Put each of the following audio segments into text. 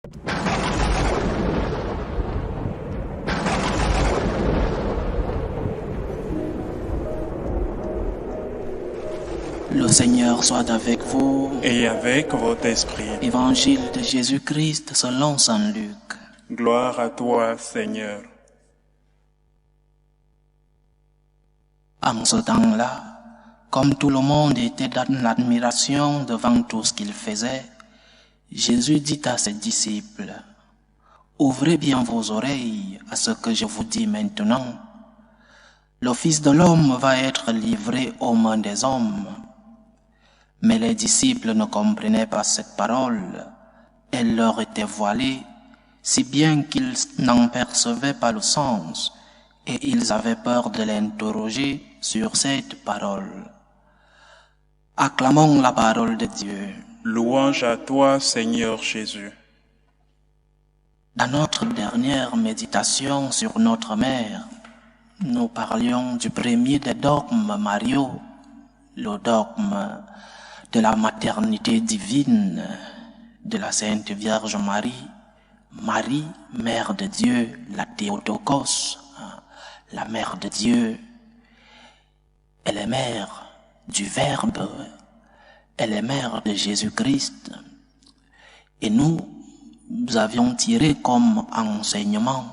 Le Seigneur soit avec vous. Et avec votre esprit. Évangile de Jésus-Christ selon saint Luc. Gloire à toi, Seigneur. En ce temps-là, comme tout le monde était dans l'admiration devant tout ce qu'il faisait, Jésus dit à ses disciples, « Ouvrez bien vos oreilles à ce que je vous dis maintenant. Le Fils de l'homme va être livré aux mains des hommes. » Mais les disciples ne comprenaient pas cette parole. Elle leur était voilée, si bien qu'ils n'en percevaient pas le sens, et ils avaient peur de l'interroger sur cette parole. Acclamons la parole de Dieu. Louange à toi, Seigneur Jésus. Dans notre dernière méditation sur notre mère, nous parlions du premier des dogmes mariaux, le dogme de la maternité divine de la Sainte Vierge Marie, Marie, Mère de Dieu, la Théotokos, la Mère de Dieu. Elle est mère du Verbe, elle est mère de Jésus-Christ. Et nous avions tiré comme enseignement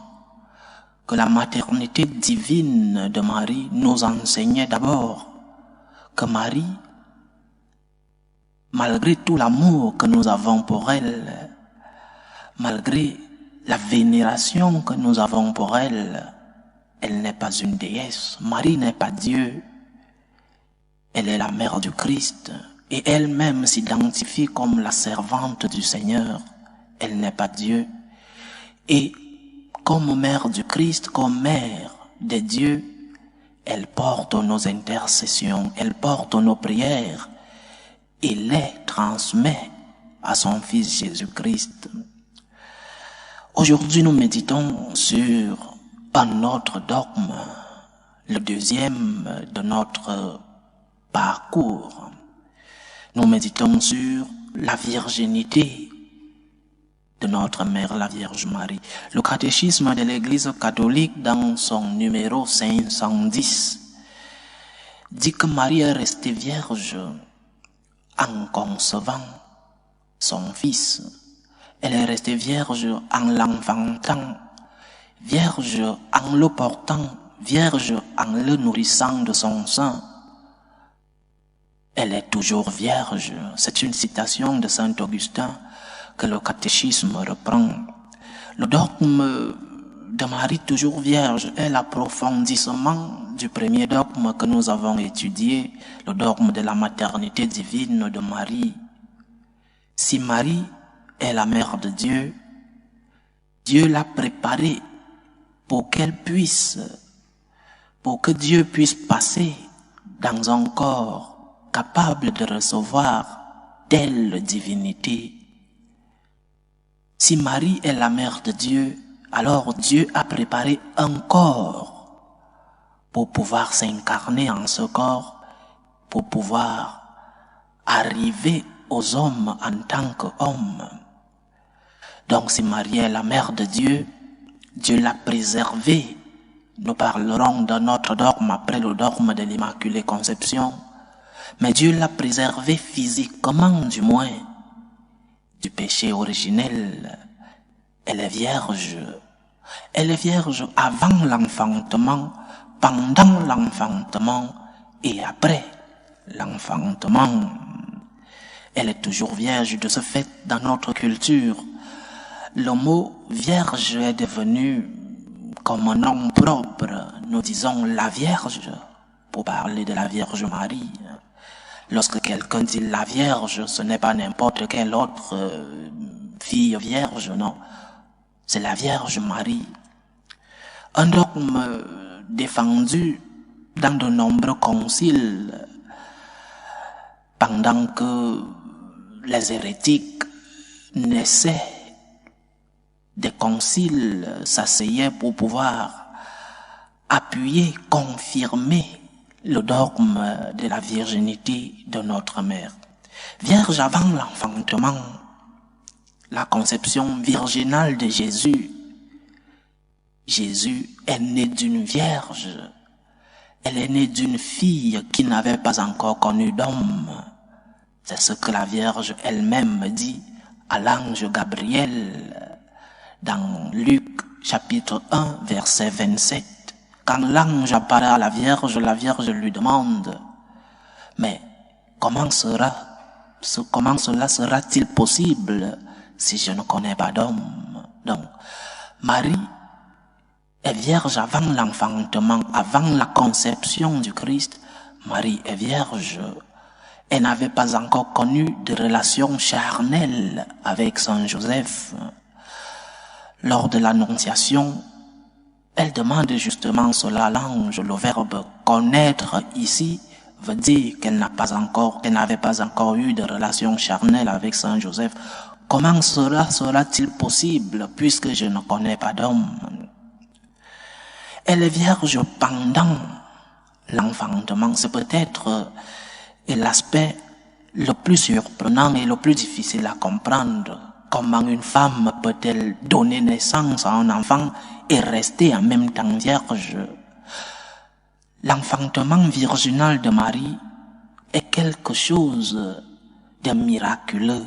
que la maternité divine de Marie nous enseignait d'abord que Marie, malgré tout l'amour que nous avons pour elle, malgré la vénération que nous avons pour elle, elle n'est pas une déesse. Marie n'est pas Dieu. Elle est la mère du Christ. Et elle-même s'identifie comme la servante du Seigneur. Elle n'est pas Dieu. Et comme mère du Christ, comme mère de Dieu, elle porte nos intercessions, elle porte nos prières, et les transmet à son Fils Jésus-Christ. Aujourd'hui, nous méditons sur un autre dogme, le deuxième de notre parcours. Nous méditons sur la virginité de notre mère, la Vierge Marie. Le catéchisme de l'Église catholique, dans son numéro 510, dit que Marie est restée vierge en concevant son Fils. Elle est restée vierge en l'enfantant, vierge en le portant, vierge en le nourrissant de son sein. Elle est toujours vierge. C'est une citation de saint Augustin que le catéchisme reprend. Le dogme de Marie toujours vierge est l'approfondissement du premier dogme que nous avons étudié, le dogme de la maternité divine de Marie. Si Marie est la mère de Dieu, Dieu l'a préparée pour que Dieu puisse passer dans un corps capable de recevoir telle divinité. Si Marie est la mère de Dieu, alors Dieu a préparé un corps pour pouvoir s'incarner en ce corps, pour pouvoir arriver aux hommes en tant qu'homme. Donc si Marie est la mère de Dieu, Dieu l'a préservée. Nous parlerons de notre dogme après le dogme de l'Immaculée Conception. Mais Dieu l'a préservée physiquement du moins du péché originel. Elle est vierge. Elle est vierge avant l'enfantement, pendant l'enfantement et après l'enfantement. Elle est toujours vierge. De ce fait, dans notre culture, le mot vierge est devenu comme un nom propre. Nous disons la Vierge pour parler de la Vierge Marie. Lorsque quelqu'un dit la Vierge, ce n'est pas n'importe quelle autre fille vierge, non. C'est la Vierge Marie. Un dogme défendu dans de nombreux conciles, pendant que les hérétiques naissaient, des conciles s'asseyaient pour pouvoir appuyer, confirmer le dogme de la virginité de notre mère. Vierge avant l'enfantement, la conception virginale de Jésus. Jésus est né d'une vierge. Elle est née d'une fille qui n'avait pas encore connu d'homme. C'est ce que la Vierge elle-même dit à l'ange Gabriel dans Luc chapitre 1 verset 27. Quand l'ange apparaît à la Vierge lui demande « Mais comment cela sera-t-il possible si je ne connais pas d'homme ?» Donc, Marie est vierge avant l'enfantement, avant la conception du Christ. Marie est vierge. Elle n'avait pas encore connu de relation charnelle avec Saint Joseph. Lors de l'annonciation, elle demande justement cela à l'ange. Le verbe connaître ici veut dire qu'elle n'avait pas encore eu de relation charnelle avec Saint Joseph. Comment cela sera-t-il possible puisque je ne connais pas d'homme? Elle est vierge pendant l'enfantement. C'est peut-être l'aspect le plus surprenant et le plus difficile à comprendre. Comment une femme peut-elle donner naissance à un enfant et rester en même temps vierge? L'enfantement virginal de Marie est quelque chose de miraculeux.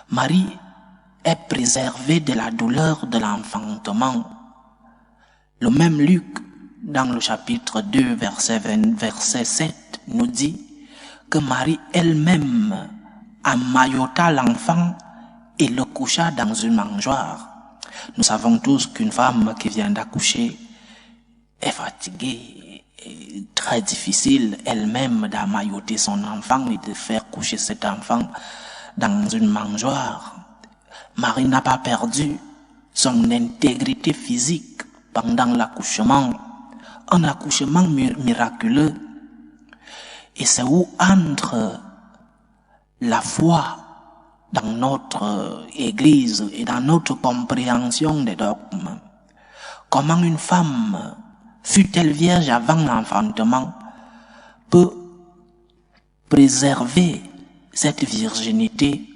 Marie est préservée de la douleur de l'enfantement. Le même Luc, dans le chapitre 2, verset 7, nous dit que Marie elle-même emmaillota l'enfant et le coucha dans une mangeoire. Nous savons tous qu'une femme qui vient d'accoucher est fatiguée, est très difficile elle-même d'emmailloter son enfant et de faire coucher cet enfant dans une mangeoire. Marie n'a pas perdu son intégrité physique pendant l'accouchement, un accouchement miraculeux. Et c'est où entre la foi dans notre Église et dans notre compréhension des dogmes. Comment une femme, fût-elle vierge avant l'enfantement, peut préserver cette virginité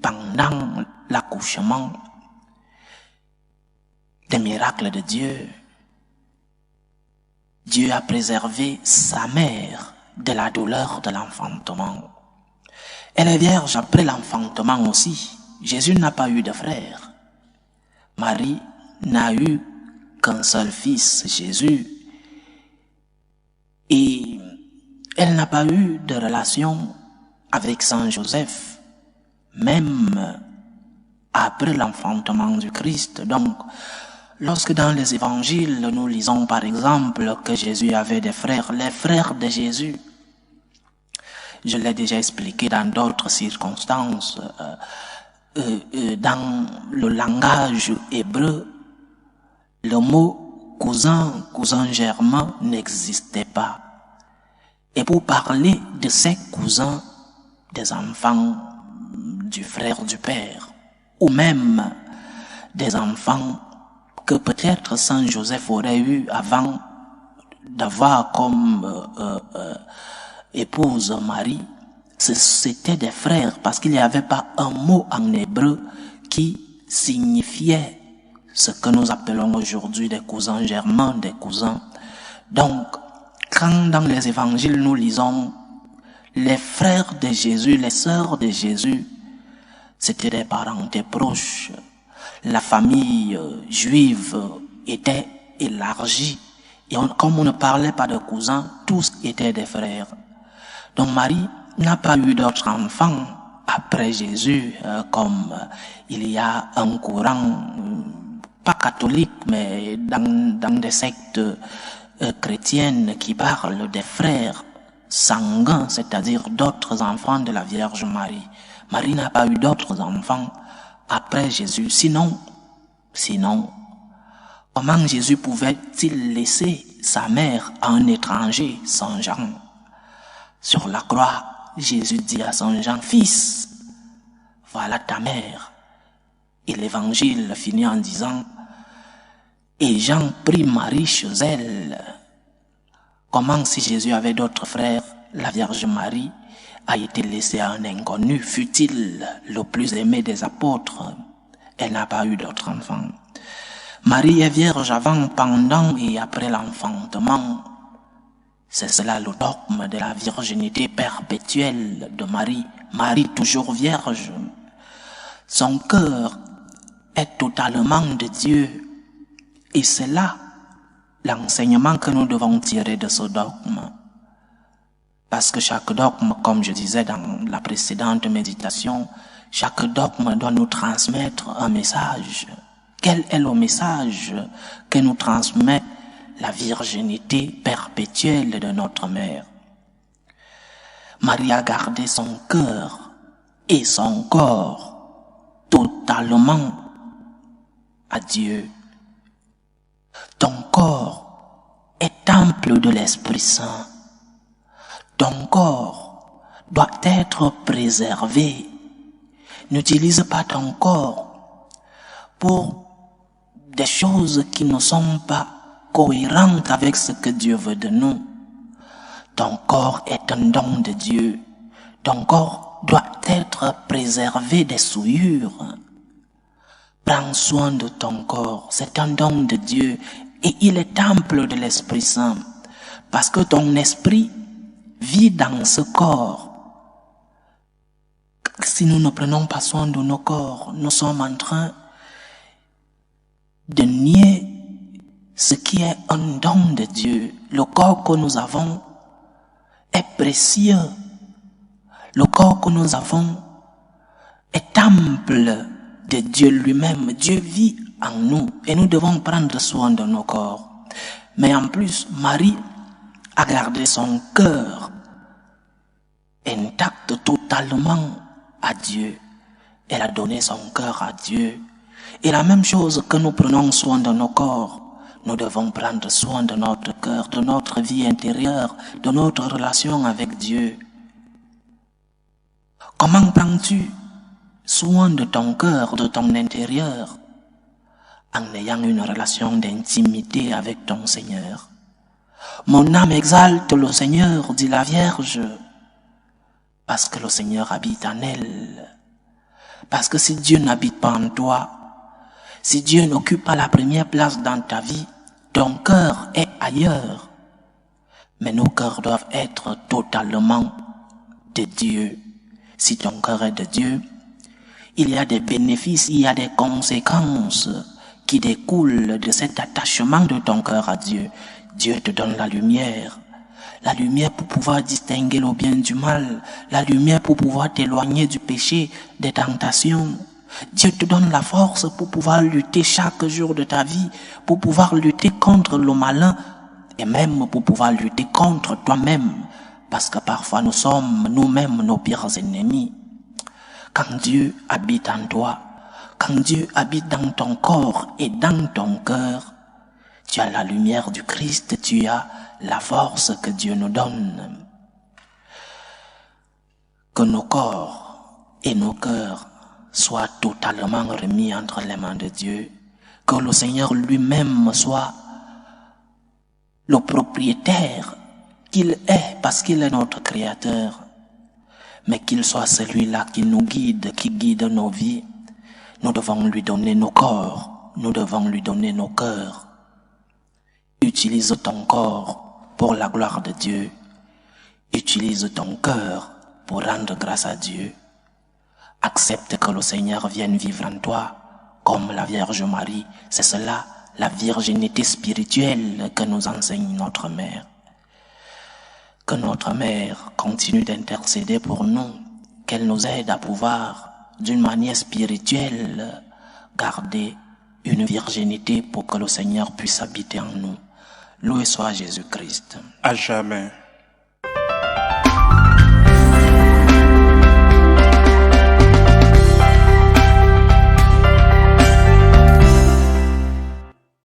pendant l'accouchement. Des miracles de Dieu. Dieu a préservé sa mère de la douleur de l'enfantement. Elle est vierge après l'enfantement aussi. Jésus n'a pas eu de frère. Marie n'a eu qu'un seul fils, Jésus. Et elle n'a pas eu de relation avec Saint Joseph, même après l'enfantement du Christ. Donc, lorsque dans les évangiles, nous lisons par exemple que Jésus avait des frères, les frères de Jésus, je l'ai déjà expliqué dans d'autres circonstances, dans le langage hébreu, le mot cousin germain n'existait pas. Et pour parler de ces cousins, des enfants du frère du père, ou même des enfants que peut-être Saint Joseph aurait eu avant d'avoir comme épouse Marie, c'était des frères, parce qu'il n'y avait pas un mot en hébreu qui signifiait ce que nous appelons aujourd'hui des cousins germains, des cousins. Donc, quand dans les évangiles nous lisons les frères de Jésus, les sœurs de Jésus, c'était des parentés proches. La famille juive était élargie. Et comme on ne parlait pas de cousins, tous étaient des frères. Donc Marie n'a pas eu d'autres enfants après Jésus, comme il y a un courant, pas catholique, mais dans des sectes chrétiennes qui parlent des frères sanguins, c'est-à-dire d'autres enfants de la Vierge Marie. Marie n'a pas eu d'autres enfants après Jésus. Sinon, comment Jésus pouvait-il laisser sa mère à un étranger, Saint Jean? Sur la croix, Jésus dit à Saint Jean, « Fils, voilà ta mère. » Et l'évangile finit en disant, « Et Jean prit Marie chez elle. » Comment si Jésus avait d'autres frères, la Vierge Marie a été laissée à un inconnu, fut-il le plus aimé des apôtres. Elle n'a pas eu d'autre enfant. Marie est vierge avant, pendant et après l'enfantement. C'est cela le dogme de la virginité perpétuelle de Marie. Marie toujours vierge. Son cœur est totalement de Dieu. Et c'est là l'enseignement que nous devons tirer de ce dogme. Parce que chaque dogme, comme je disais dans la précédente méditation, chaque dogme doit nous transmettre un message. Quel est le message que nous transmet la virginité perpétuelle de notre mère? Marie a gardé son cœur et son corps totalement à Dieu. Ton corps est temple de l'Esprit Saint. Ton corps doit être préservé. N'utilise pas ton corps pour des choses qui ne sont pas cohérentes avec ce que Dieu veut de nous. Ton corps est un don de Dieu. Ton corps doit être préservé des souillures. Prends soin de ton corps, c'est un don de Dieu et il est temple de l'Esprit Saint. Parce que ton esprit vit dans ce corps. Si nous ne prenons pas soin de nos corps, nous sommes en train de nier ce qui est un don de Dieu. Le corps que nous avons est précieux. Le corps que nous avons est temple de Dieu lui-même. Dieu vit en nous et nous devons prendre soin de nos corps. Mais en plus, Marie a gardé son cœur intact totalement à Dieu. Elle a donné son cœur à Dieu. Et la même chose que nous prenons soin de nos corps, nous devons prendre soin de notre cœur, de notre vie intérieure, de notre relation avec Dieu. Comment prends-tu soin de ton cœur, de ton intérieur, en ayant une relation d'intimité avec ton Seigneur? Mon âme exalte le Seigneur, dit la Vierge, parce que le Seigneur habite en elle. Parce que si Dieu n'habite pas en toi, si Dieu n'occupe pas la première place dans ta vie, ton cœur est ailleurs. Mais nos cœurs doivent être totalement de Dieu. Si ton cœur est de Dieu, il y a des bénéfices, il y a des conséquences qui découlent de cet attachement de ton cœur à Dieu. Dieu te donne la lumière pour pouvoir distinguer le bien du mal, la lumière pour pouvoir t'éloigner du péché, des tentations. Dieu te donne la force pour pouvoir lutter chaque jour de ta vie, pour pouvoir lutter contre le malin et même pour pouvoir lutter contre toi-même, parce que parfois nous sommes nous-mêmes nos pires ennemis. Quand Dieu habite en toi, quand Dieu habite dans ton corps et dans ton cœur, tu as la lumière du Christ, tu as la force que Dieu nous donne. Que nos corps et nos cœurs soient totalement remis entre les mains de Dieu. Que le Seigneur lui-même soit le propriétaire qu'il est parce qu'il est notre Créateur. Mais qu'il soit celui-là qui nous guide, qui guide nos vies. Nous devons lui donner nos corps, nous devons lui donner nos cœurs. Utilise ton corps pour la gloire de Dieu. Utilise ton cœur pour rendre grâce à Dieu. Accepte que le Seigneur vienne vivre en toi, comme la Vierge Marie. C'est cela, la virginité spirituelle que nous enseigne notre Mère. Que notre Mère continue d'intercéder pour nous, qu'elle nous aide à pouvoir, d'une manière spirituelle, garder une virginité pour que le Seigneur puisse habiter en nous. Loué soit Jésus-Christ. À jamais.